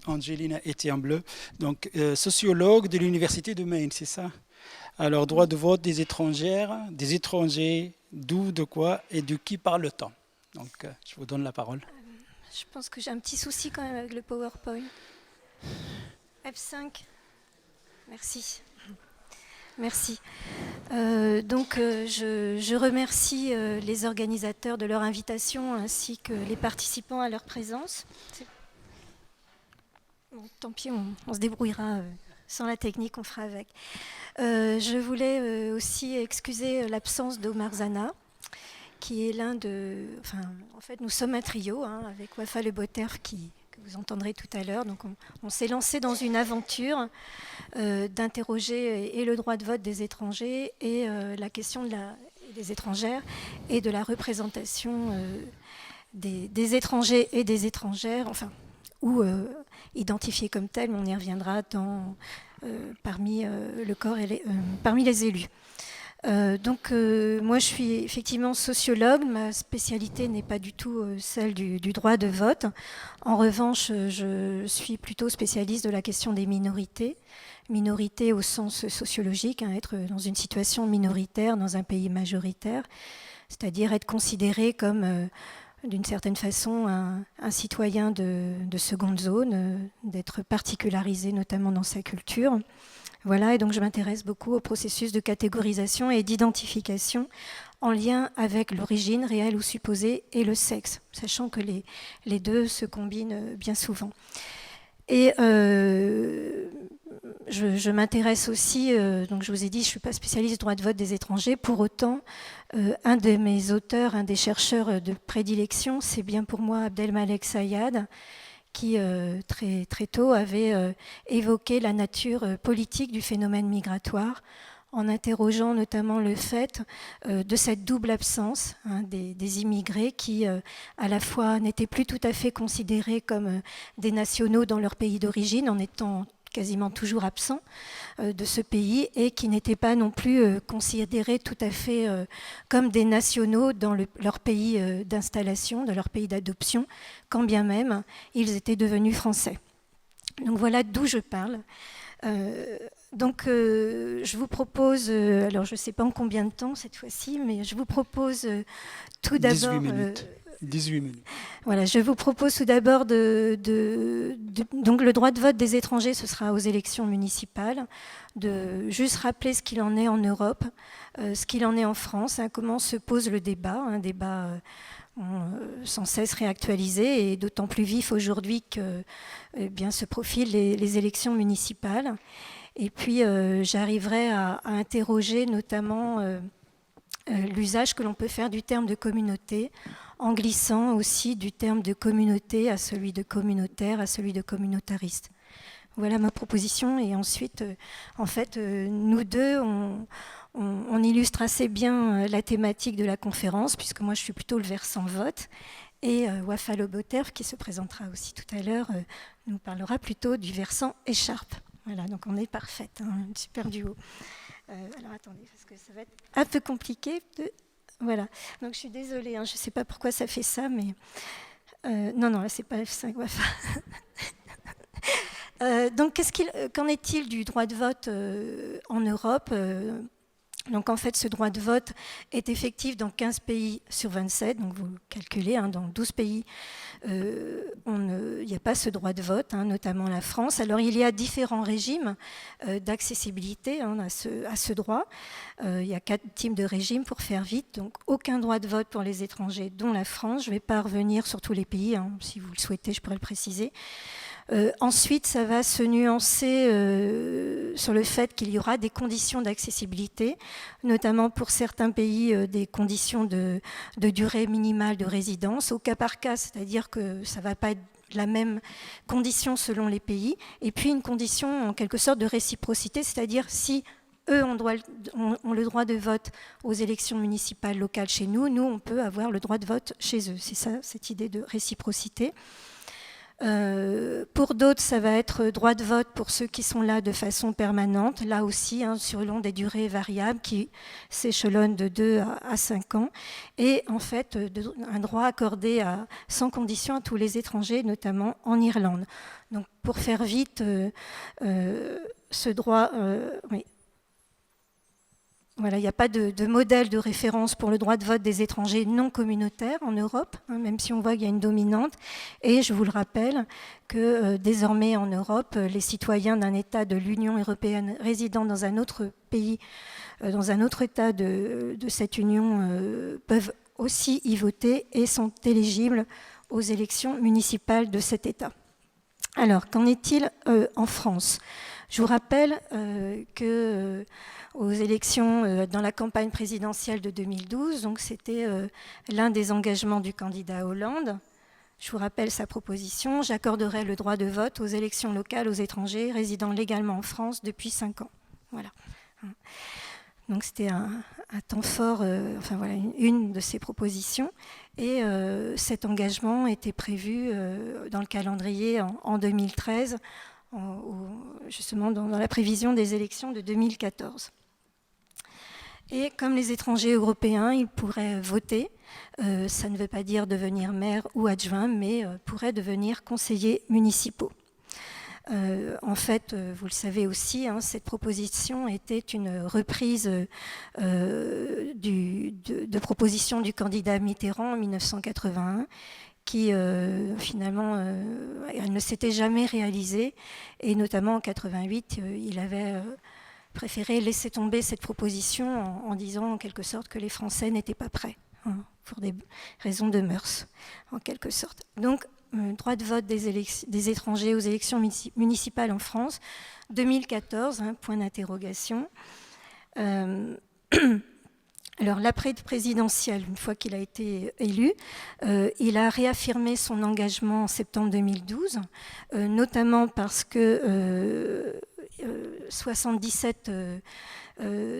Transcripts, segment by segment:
Angelina Etienne-Bleu, donc sociologue de l'Université de Maine, c'est ça? Alors, droit de vote des étrangers, d'où, de quoi et de qui parle-t-on? Donc, je vous donne la parole. Je pense que j'ai un petit souci quand même avec le PowerPoint. F5. Merci. Merci. Je remercie les organisateurs de leur invitation ainsi que les participants à leur présence. Bon, tant pis, on se débrouillera sans la technique, on fera avec. Je voulais aussi excuser l'absence d'Omar Zana, qui est l'un de... Enfin, en fait, nous sommes un trio, avec Wafa Le Boterf, que vous entendrez tout à l'heure. Donc, on s'est lancé dans une aventure d'interroger et le droit de vote des étrangers et la question des étrangères et de la représentation des étrangers et des étrangères, enfin, ou identifiés comme tels, mais on y reviendra parmi le corps et parmi les élus. Moi je suis effectivement sociologue, ma spécialité n'est pas du tout celle du droit de vote. En revanche, je suis plutôt spécialiste de la question des minorités au sens sociologique, être dans une situation minoritaire dans un pays majoritaire, c'est-à-dire être considéré comme d'une certaine façon un citoyen de seconde zone, d'être particularisé notamment dans sa culture. Voilà, et donc je m'intéresse beaucoup au processus de catégorisation et d'identification en lien avec l'origine réelle ou supposée et le sexe, sachant que les deux se combinent bien souvent. Et je m'intéresse aussi, donc je vous ai dit, je ne suis pas spécialiste du droit de vote des étrangers, pour autant, un de mes auteurs, un des chercheurs de prédilection, c'est bien pour moi Abdelmalek Sayad, qui très, très tôt avait évoqué la nature politique du phénomène migratoire en interrogeant notamment le fait de cette double absence des immigrés qui à la fois n'étaient plus tout à fait considérés comme des nationaux dans leur pays d'origine en étant quasiment toujours absents de ce pays et qui n'étaient pas non plus considérés tout à fait comme des nationaux dans leur pays d'installation, de leur pays d'adoption, quand bien même ils étaient devenus français. Donc voilà d'où je parle. Je vous propose, alors je ne sais pas en combien de temps cette fois-ci, mais je vous propose tout d'abord... 18 minutes. Voilà, je vous propose tout d'abord donc le droit de vote des étrangers, ce sera aux élections municipales, de juste rappeler ce qu'il en est en Europe, ce qu'il en est en France, comment se pose le débat, un débat sans cesse réactualisé et d'autant plus vif aujourd'hui que se profilent les élections municipales. Et puis j'arriverai à interroger notamment l'usage que l'on peut faire du terme de communauté, en glissant aussi du terme de communauté à celui de communautaire, à celui de communautariste. Voilà ma proposition. Et ensuite, nous deux, on illustre assez bien la thématique de la conférence, puisque moi, je suis plutôt le versant vote. Et Wafa Le Boterf, qui se présentera aussi tout à l'heure, nous parlera plutôt du versant écharpe. Voilà, donc on est parfaite, un super duo. Alors attendez, parce que ça va être un peu compliqué Voilà, donc je suis désolée, je ne sais pas pourquoi ça fait ça, mais... non, là, c'est pas F5, Wafa. Donc, qu'en est-il du droit de vote en Europe Donc, en fait, ce droit de vote est effectif dans 15 pays sur 27, donc vous calculez, dans 12 pays, il n'y a pas ce droit de vote, notamment la France. Alors, il y a différents régimes d'accessibilité à ce droit. Il y a 4 types de régimes pour faire vite. Donc, aucun droit de vote pour les étrangers, dont la France. Je ne vais pas revenir sur tous les pays. Si vous le souhaitez, je pourrais le préciser. Ensuite, ça va se nuancer sur le fait qu'il y aura des conditions d'accessibilité, notamment pour certains pays, des conditions de durée minimale de résidence, au cas par cas, c'est-à-dire que ça ne va pas être la même condition selon les pays, et puis une condition en quelque sorte de réciprocité, c'est-à-dire si eux ont le droit de vote aux élections municipales locales chez nous, nous on peut avoir le droit de vote chez eux. C'est ça, cette idée de réciprocité. Pour d'autres, ça va être droit de vote pour ceux qui sont là de façon permanente, là aussi, sur long des durées variables qui s'échelonnent de 2 à 5 ans, et en fait un droit accordé sans condition à tous les étrangers, notamment en Irlande. Donc pour faire vite, ce droit... oui. Voilà, il n'y a pas de modèle de référence pour le droit de vote des étrangers non communautaires en Europe, même si on voit qu'il y a une dominante. Et je vous le rappelle que désormais en Europe, les citoyens d'un État de l'Union européenne résidant dans un autre pays, dans un autre État de cette Union, peuvent aussi y voter et sont éligibles aux élections municipales de cet État. Alors, qu'en est-il en France ? Je vous rappelle que aux élections dans la campagne présidentielle de 2012, donc c'était l'un des engagements du candidat Hollande. Je vous rappelle sa proposition: j'accorderai le droit de vote aux élections locales aux étrangers résidant légalement en France depuis 5 ans. Voilà. Donc c'était un temps fort, enfin voilà, une de ses propositions. Et cet engagement était prévu dans le calendrier en 2013, justement dans la prévision des élections de 2014. Et comme les étrangers européens, ils pourraient voter. Ça ne veut pas dire devenir maire ou adjoint, mais pourraient devenir conseillers municipaux. En fait, vous le savez aussi, cette proposition était une reprise de proposition du candidat Mitterrand en 1981, qui finalement elle ne s'était jamais réalisée, et notamment en 88, il avait préféré laisser tomber cette proposition en disant en quelque sorte que les Français n'étaient pas prêts, pour des raisons de mœurs, en quelque sorte. Donc, droit de vote des étrangers aux élections municipales en France, 2014, point d'interrogation. Alors, l'après-présidentielle, une fois qu'il a été élu, il a réaffirmé son engagement en septembre 2012, notamment parce que 77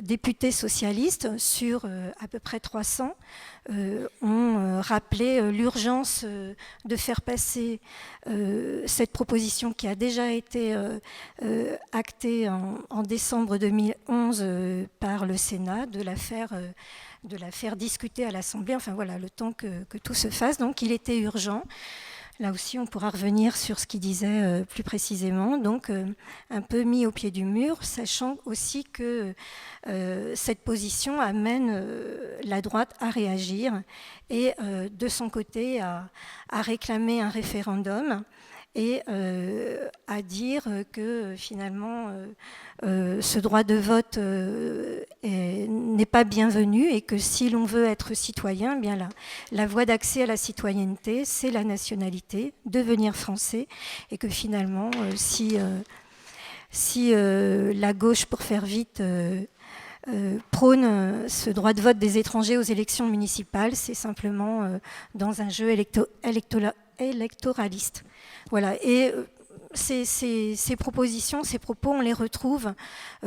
députés socialistes sur à peu près 300 ont rappelé l'urgence de faire passer cette proposition qui a déjà été actée en décembre 2011 par le Sénat, de la faire discuter à l'Assemblée, enfin voilà, le temps que tout se fasse. Donc il était urgent. Là aussi, on pourra revenir sur ce qu'il disait plus précisément. Donc, un peu mis au pied du mur, sachant aussi que cette position amène la droite à réagir et, de son côté, à réclamer un référendum et à dire que finalement ce droit de vote n'est pas bienvenu et que si l'on veut être citoyen, eh bien la voie d'accès à la citoyenneté, c'est la nationalité, devenir français, et que finalement si la gauche, pour faire vite, prône ce droit de vote des étrangers aux élections municipales, c'est simplement dans un jeu électoraliste. Voilà. Et ces propositions, ces propos, on les retrouve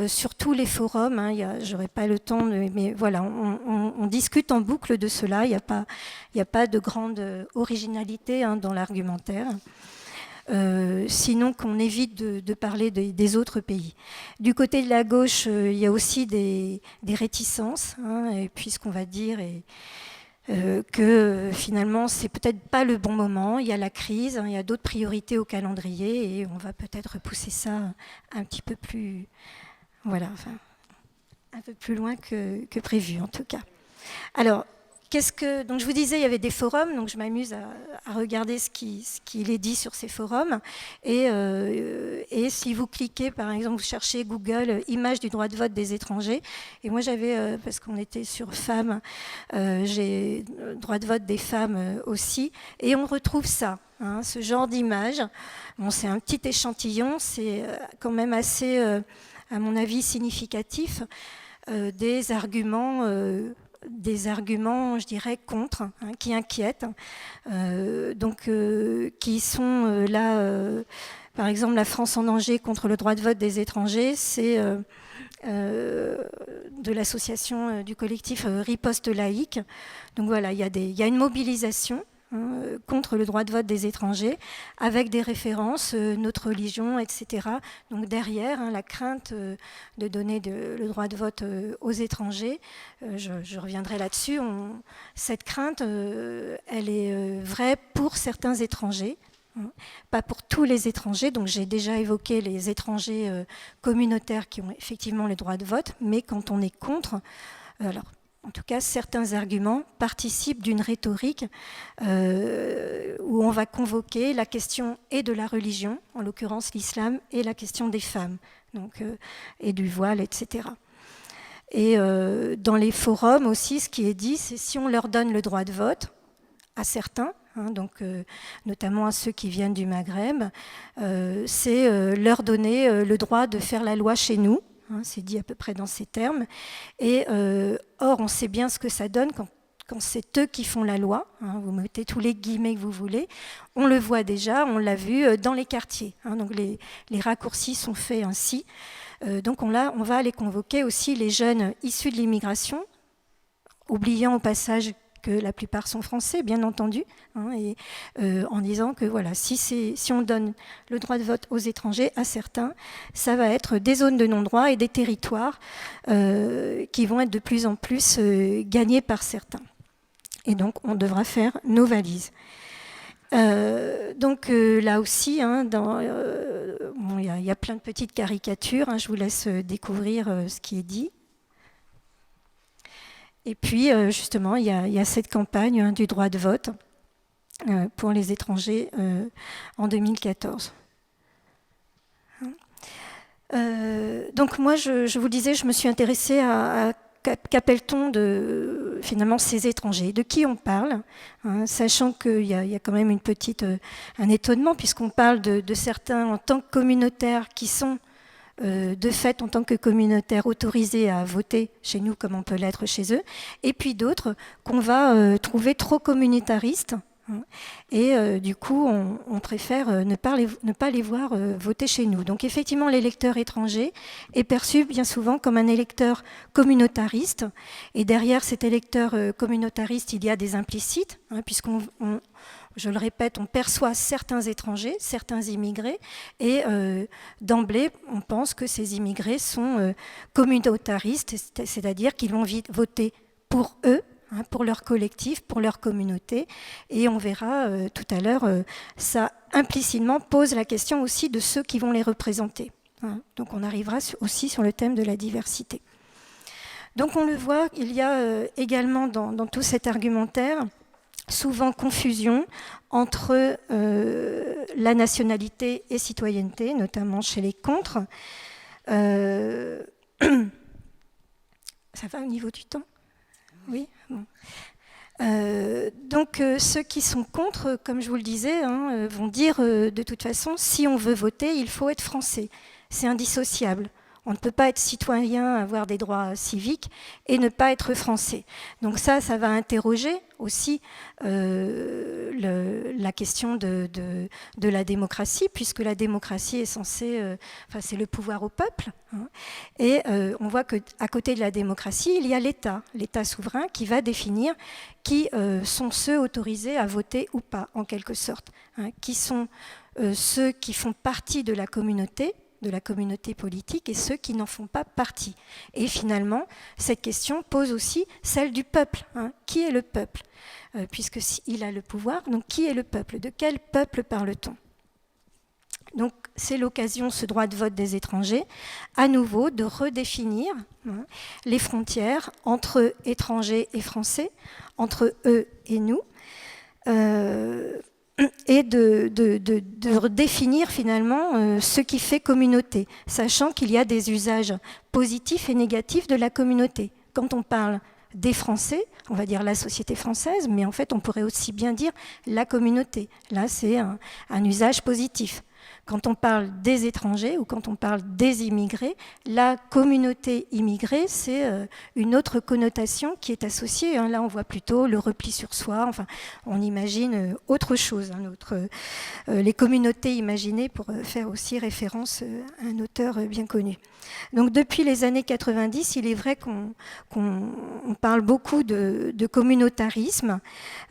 sur tous les forums. J'aurais pas le temps, mais voilà, on discute en boucle de cela. Il n'y a pas de grande originalité dans l'argumentaire. Sinon qu'on évite de parler des autres pays. Du côté de la gauche, il y a aussi des réticences, et puis ce qu'on va dire que finalement c'est peut-être pas le bon moment, il y a la crise, il y a d'autres priorités au calendrier et on va peut-être repousser ça un petit peu plus, voilà, enfin, un peu plus loin que prévu en tout cas. Alors, donc je vous disais, il y avait des forums, donc je m'amuse à regarder ce qu'il est dit sur ces forums. Et si vous cliquez, par exemple, vous cherchez Google, image du droit de vote des étrangers. Et moi, j'avais, parce qu'on était sur femmes, j'ai droit de vote des femmes aussi. Et on retrouve ça, ce genre d'image. Bon, c'est un petit échantillon, c'est quand même assez, à mon avis, significatif des arguments, je dirais, contre, qui inquiètent, qui sont là, par exemple, la France en danger contre le droit de vote des étrangers, c'est de l'association du collectif Riposte laïque. Donc voilà, il y a une mobilisation contre le droit de vote des étrangers, avec des références, notre religion, etc. Donc derrière, la crainte de donner le droit de vote aux étrangers, je reviendrai là-dessus, cette crainte, elle est vraie pour certains étrangers, pas pour tous les étrangers. Donc j'ai déjà évoqué les étrangers communautaires qui ont effectivement le droit de vote, mais quand on est contre, alors en tout cas, certains arguments participent d'une rhétorique où on va convoquer la question et de la religion, en l'occurrence l'islam, et la question des femmes, donc, et du voile, etc. Et dans les forums aussi, ce qui est dit, c'est si on leur donne le droit de vote à certains, donc, notamment à ceux qui viennent du Maghreb, c'est leur donner le droit de faire la loi chez nous. C'est dit à peu près dans ces termes. Et or, on sait bien ce que ça donne quand c'est eux qui font la loi. Vous mettez tous les guillemets que vous voulez. On le voit déjà, on l'a vu dans les quartiers. Donc les raccourcis sont faits ainsi. Donc on va aller convoquer aussi les jeunes issus de l'immigration, oubliant au passage que la plupart sont français, bien entendu, et en disant que voilà, si on donne le droit de vote aux étrangers, à certains, ça va être des zones de non-droit et des territoires qui vont être de plus en plus gagnés par certains. Et donc, on devra faire nos valises. Donc là aussi, il y a plein de petites caricatures, je vous laisse découvrir ce qui est dit. Et puis, justement, il y a cette campagne du droit de vote pour les étrangers en 2014. Donc moi, je vous disais, je me suis intéressée à qu'appelle-t-on de finalement ces étrangers, de qui on parle, sachant qu'il y a quand même un étonnement, puisqu'on parle de certains en tant que communautaires qui sont de fait en tant que communautaires autorisés à voter chez nous comme on peut l'être chez eux, et puis d'autres qu'on va trouver trop communautaristes, et du coup on préfère ne pas les voir voter chez nous. Donc effectivement l'électeur étranger est perçu bien souvent comme un électeur communautariste, et derrière cet électeur communautariste il y a des implicites, puisqu'on je le répète, on perçoit certains étrangers, certains immigrés, et d'emblée, on pense que ces immigrés sont communautaristes, c'est-à-dire qu'ils vont voter pour eux, pour leur collectif, pour leur communauté, et on verra tout à l'heure, ça implicitement pose la question aussi de ceux qui vont les représenter. Donc on arrivera aussi sur le thème de la diversité. Donc on le voit, il y a également dans tout cet argumentaire, souvent confusion entre la nationalité et citoyenneté, notamment chez les contres. Ça va au niveau du temps ? Oui, bon. Donc ceux qui sont contre, comme je vous le disais, vont dire de toute façon, si on veut voter, il faut être français. C'est indissociable. On ne peut pas être citoyen, avoir des droits civiques et ne pas être français. Donc ça va interroger aussi la question de la démocratie, puisque la démocratie est censée, c'est le pouvoir au peuple. Et on voit qu'à côté de la démocratie, il y a l'État souverain qui va définir qui sont ceux autorisés à voter ou pas, en quelque sorte. Qui sont ceux qui font partie de la communauté politique et ceux qui n'en font pas partie. Et finalement, cette question pose aussi celle du peuple. Qui est le peuple ? Puisqu'il a le pouvoir, donc qui est le peuple ? De quel peuple parle-t-on ? Donc c'est l'occasion, ce droit de vote des étrangers, à nouveau de redéfinir les frontières entre étrangers et français, entre eux et nous, et de définir finalement ce qui fait communauté, sachant qu'il y a des usages positifs et négatifs de la communauté. Quand on parle des Français, on va dire la société française, mais en fait on pourrait aussi bien dire la communauté. Là c'est un usage positif. Quand on parle des étrangers ou quand on parle des immigrés, la communauté immigrée, c'est une autre connotation qui est associée. Là, on voit plutôt le repli sur soi. Enfin, on imagine autre chose. Les communautés imaginées pour faire aussi référence à un auteur bien connu. Donc, depuis les années 90, il est vrai qu'on parle beaucoup de communautarisme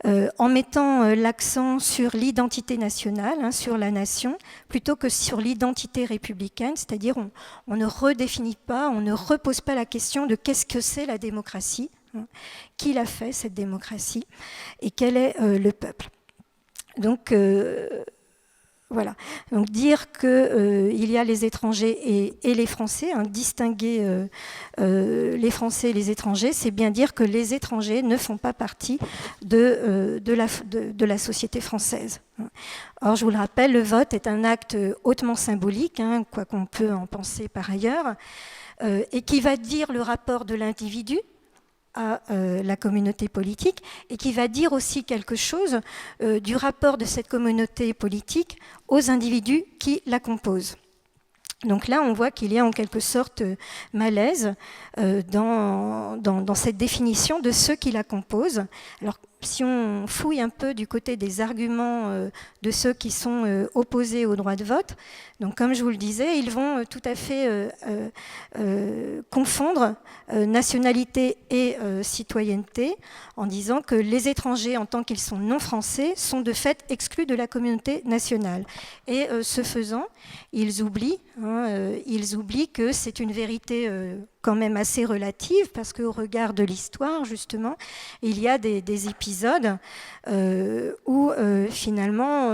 en mettant l'accent sur l'identité nationale, sur la nation, plutôt que sur l'identité républicaine, c'est-à-dire on ne redéfinit pas, on ne repose pas la question de qu'est-ce que c'est la démocratie, qui l'a fait cette démocratie et quel est le peuple. Donc voilà. Donc dire qu'il y a les étrangers et les Français, distinguer les Français et les étrangers, c'est bien dire que les étrangers ne font pas partie de la société française. Or, je vous le rappelle, le vote est un acte hautement symbolique, quoi qu'on peut en penser par ailleurs, et qui va dire le rapport de l'individu à la communauté politique et qui va dire aussi quelque chose du rapport de cette communauté politique aux individus qui la composent. Donc là, on voit qu'il y a en quelque sorte malaise dans cette définition de ceux qui la composent. Alors, si on fouille un peu du côté des arguments de ceux qui sont opposés au droit de vote, donc comme je vous le disais, ils vont tout à fait confondre nationalité et citoyenneté en disant que les étrangers, en tant qu'ils sont non français, sont de fait exclus de la communauté nationale. Et ce faisant, ils oublient que c'est une vérité quand même assez relative, parce qu'au regard de l'histoire, justement, il y a des épisodes où finalement,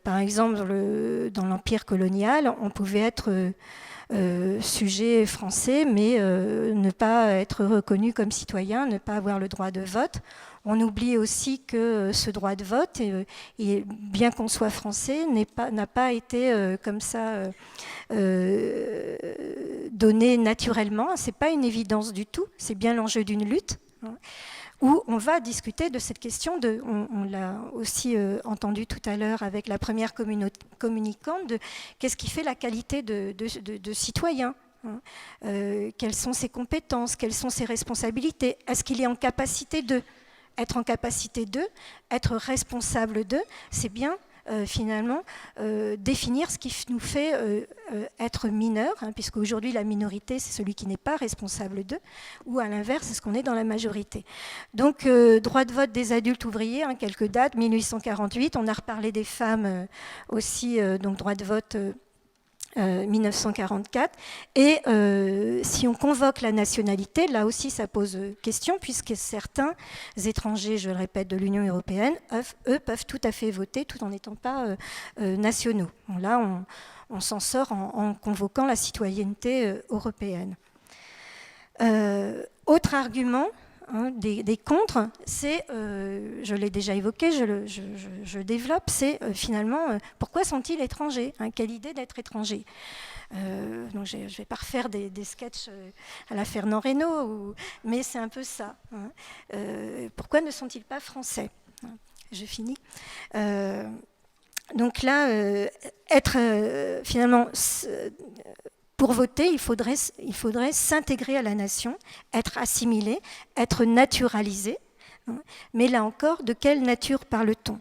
par exemple, dans l'Empire colonial, on pouvait être sujet français, mais ne pas être reconnu comme citoyen, ne pas avoir le droit de vote. On oublie aussi que ce droit de vote, bien qu'on soit français, n'a pas été comme ça donné naturellement. Ce n'est pas une évidence du tout, c'est bien l'enjeu d'une lutte, où on va discuter de cette question, on l'a aussi entendu tout à l'heure avec la première communicante, de qu'est-ce qui fait la qualité de citoyen. Quelles sont ses compétences, quelles sont ses responsabilités, est-ce qu'il est en capacité de être en capacité d'eux, être responsable d'eux, c'est bien finalement définir ce qui nous fait être mineur, puisque aujourd'hui la minorité c'est celui qui n'est pas responsable d'eux, ou à l'inverse c'est ce qu'on est dans la majorité. Donc droit de vote des adultes ouvriers, quelques dates, 1848, on a reparlé des femmes aussi, donc droit de vote 1944, et si on convoque la nationalité, là aussi ça pose question, puisque certains étrangers, je le répète, de l'Union européenne, eux peuvent tout à fait voter tout en n'étant pas nationaux. Bon, là on s'en sort en convoquant la citoyenneté européenne. Autre argument des contres, c'est, je l'ai déjà évoqué, je développe, c'est finalement pourquoi sont-ils étrangers, quelle idée d'être étranger. Donc je ne vais pas refaire des sketchs à la Fernand Reynaud, mais c'est un peu ça. Pourquoi ne sont-ils pas français? Je finis. Donc là, être finalement... Pour voter, il faudrait s'intégrer à la nation, être assimilé, être naturalisé. Mais là encore, de quelle nature parle-t-on?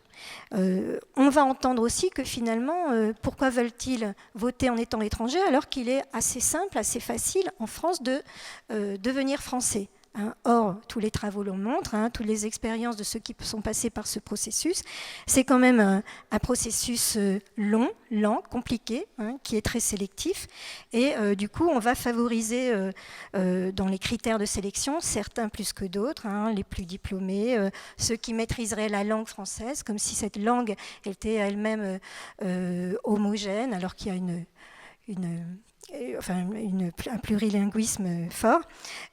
On va entendre aussi que finalement, pourquoi veulent-ils voter en étant étrangers alors qu'il est assez simple, assez facile en France de devenir français? Or, tous les travaux le montrent, toutes les expériences de ceux qui sont passés par ce processus, c'est quand même un processus long, lent, compliqué, qui est très sélectif. Et du coup, on va favoriser dans les critères de sélection, certains plus que d'autres, les plus diplômés, ceux qui maîtriseraient la langue française, comme si cette langue était elle-même homogène, alors qu'il y a un plurilinguisme fort,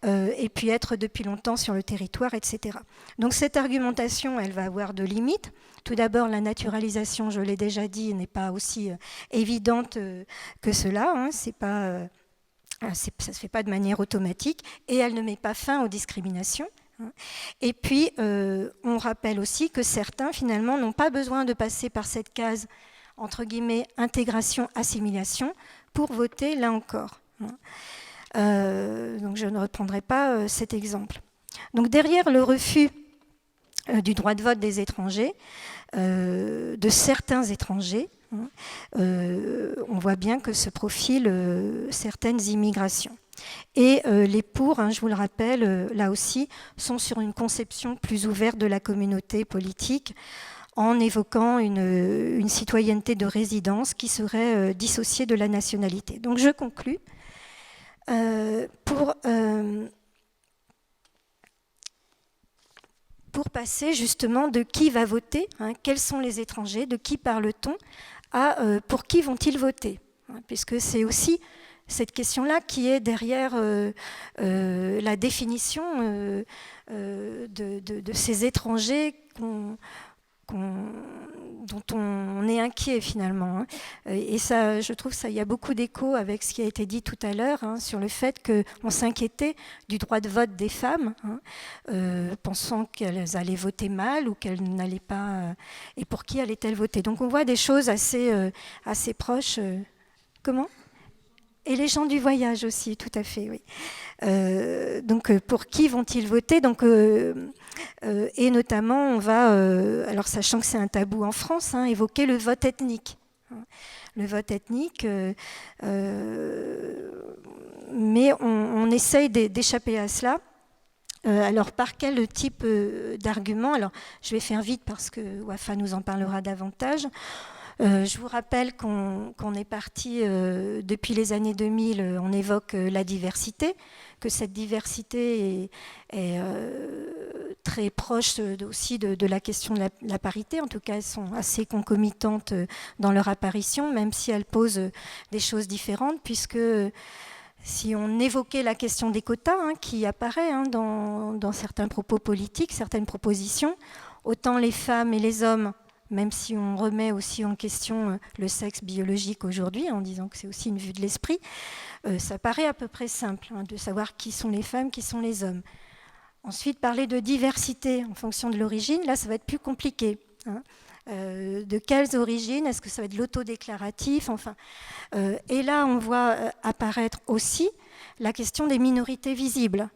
et puis être depuis longtemps sur le territoire, etc. Donc cette argumentation, elle va avoir de limites. Tout d'abord, la naturalisation, je l'ai déjà dit, n'est pas aussi évidente que cela. Ça ne se fait pas de manière automatique, et elle ne met pas fin aux discriminations. Et puis, on rappelle aussi que certains, finalement, n'ont pas besoin de passer par cette case entre guillemets, intégration-assimilation, pour voter là encore. Donc je ne reprendrai pas cet exemple. Donc derrière le refus du droit de vote des étrangers, de certains étrangers, on voit bien que se profilent certaines immigrations. Et les pour, je vous le rappelle, là aussi, sont sur une conception plus ouverte de la communauté politique, en évoquant une citoyenneté de résidence qui serait dissociée de la nationalité. Donc je conclus pour passer justement de qui va voter, quels sont les étrangers, de qui parle-t-on, à pour qui vont-ils voter, puisque c'est aussi cette question-là qui est derrière la définition de ces étrangers dont on est inquiet finalement. Et ça, je trouve il y a beaucoup d'écho avec ce qui a été dit tout à l'heure sur le fait qu'on s'inquiétait du droit de vote des femmes, pensant qu'elles allaient voter mal ou qu'elles n'allaient pas... et pour qui allaient-elles voter? Donc on voit des choses assez proches. Comment ? Et les gens du voyage aussi, tout à fait, oui. Donc, pour qui vont-ils voter? Donc, et notamment, on va, alors sachant que c'est un tabou en France, évoquer le vote ethnique. Le vote ethnique, mais on essaye d'échapper à cela. Alors, par quel type d'argument? Alors, je vais faire vite parce que Wafa nous en parlera davantage. Je vous rappelle qu'on est parti, depuis les années 2000, on évoque la diversité, que cette diversité est très proche aussi de la question de la parité. En tout cas, elles sont assez concomitantes dans leur apparition, même si elles posent des choses différentes, puisque si on évoquait la question des quotas, qui apparaît dans certains propos politiques, certaines propositions, autant les femmes et les hommes, même si on remet aussi en question le sexe biologique aujourd'hui, en disant que c'est aussi une vue de l'esprit, ça paraît à peu près simple de savoir qui sont les femmes, qui sont les hommes. Ensuite, parler de diversité en fonction de l'origine, là, ça va être plus compliqué. De quelles origines? Est-ce que ça va être l'autodéclaratif? Enfin, et là, on voit apparaître aussi la question des minorités visibles.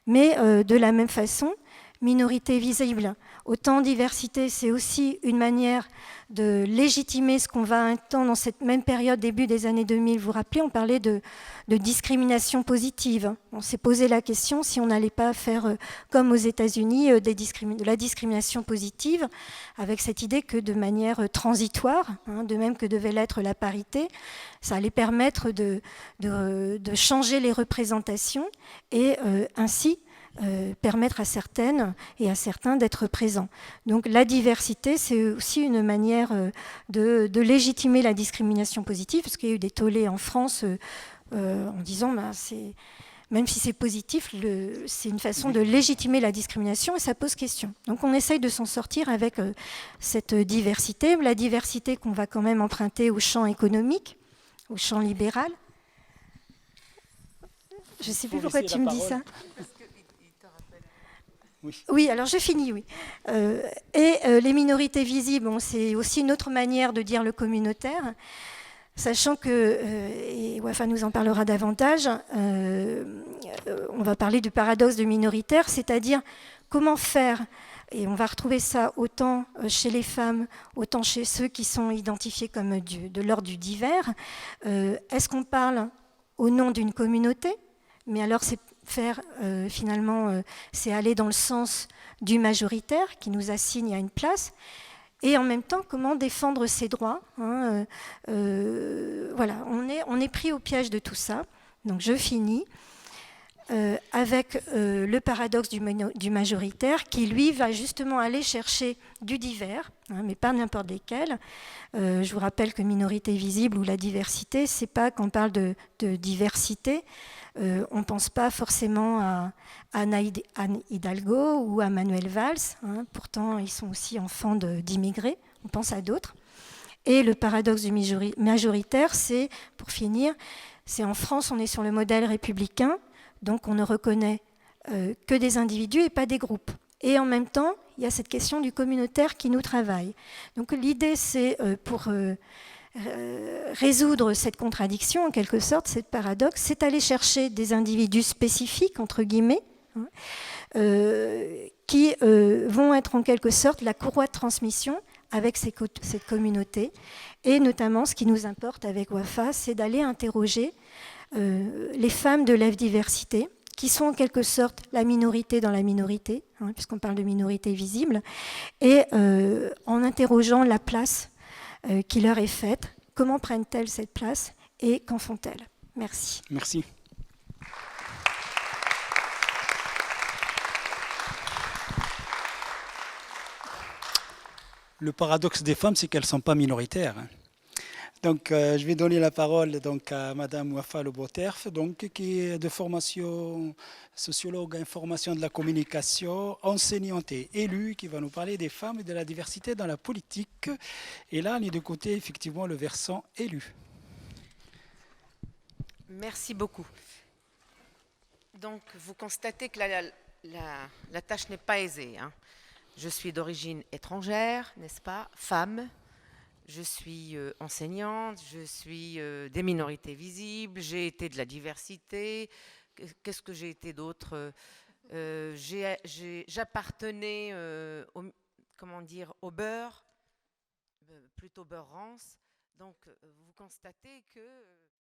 Mais de la même façon, minorité visible, autant diversité, c'est aussi une manière de légitimer ce qu'on va un temps dans cette même période, début des années 2000. Vous vous rappelez, on parlait de discrimination positive. On s'est posé la question si on n'allait pas faire, comme aux États-Unis, de la discrimination positive, avec cette idée que de manière transitoire, de même que devait l'être la parité, ça allait permettre de changer les représentations et ainsi permettre à certaines et à certains d'être présents. Donc la diversité, c'est aussi une manière de légitimer la discrimination positive, parce qu'il y a eu des tollés en France en disant même si c'est positif, c'est une façon de légitimer la discrimination et ça pose question. Donc on essaye de s'en sortir avec cette diversité, la diversité qu'on va quand même emprunter au champ économique, au champ libéral. Je ne sais plus pourquoi tu me dis ça. Oui, alors je finis, oui. Les minorités visibles, c'est aussi une autre manière de dire le communautaire, sachant que, et Wafa nous en parlera davantage, on va parler du paradoxe de minoritaire, c'est-à-dire comment faire, et on va retrouver ça autant chez les femmes, autant chez ceux qui sont identifiés comme de l'ordre du divers. Est-ce qu'on parle au nom d'une communauté? Mais alors c'est faire finalement, c'est aller dans le sens du majoritaire qui nous assigne à une place, et en même temps comment défendre ses droits. Voilà, on est pris au piège de tout ça. Donc je finis avec le paradoxe du majoritaire qui lui va justement aller chercher du divers, mais pas n'importe lesquels. Je vous rappelle que minorité visible ou la diversité, c'est pas quand on parle de diversité, on ne pense pas forcément à Anne Hidalgo ou à Manuel Valls, pourtant ils sont aussi enfants d'immigrés, on pense à d'autres. Et le paradoxe du majoritaire, c'est, pour finir, c'est en France, on est sur le modèle républicain, donc on ne reconnaît que des individus et pas des groupes. Et en même temps, il y a cette question du communautaire qui nous travaille. Donc l'idée, c'est pour résoudre cette contradiction, en quelque sorte, cette paradoxe, c'est aller chercher des individus spécifiques, entre guillemets, hein, qui vont être en quelque sorte la courroie de transmission avec cette communauté. Et notamment, ce qui nous importe avec WAFA, c'est d'aller interroger les femmes de la diversité, qui sont en quelque sorte la minorité dans la minorité, hein, puisqu'on parle de minorité visible, et en interrogeant la place qui leur est faite, comment prennent-elles cette place et qu'en font-elles? Merci. Merci. Le paradoxe des femmes, c'est qu'elles ne sont pas minoritaires. Donc, je vais donner la parole donc, à Madame Wafa Loboterf, donc, qui est de formation sociologue en information de la communication, enseignante et élue, qui va nous parler des femmes et de la diversité dans la politique. Et là, on est de côté, effectivement, le versant élu. Merci beaucoup. Donc, vous constatez que la tâche n'est pas aisée, hein. Je suis d'origine étrangère, n'est-ce pas, femme. Je suis enseignante, je suis des minorités visibles, j'ai été de la diversité. Qu'est-ce que j'ai été d'autre? J'appartenais au beurre, plutôt beurre rance. Donc, vous constatez que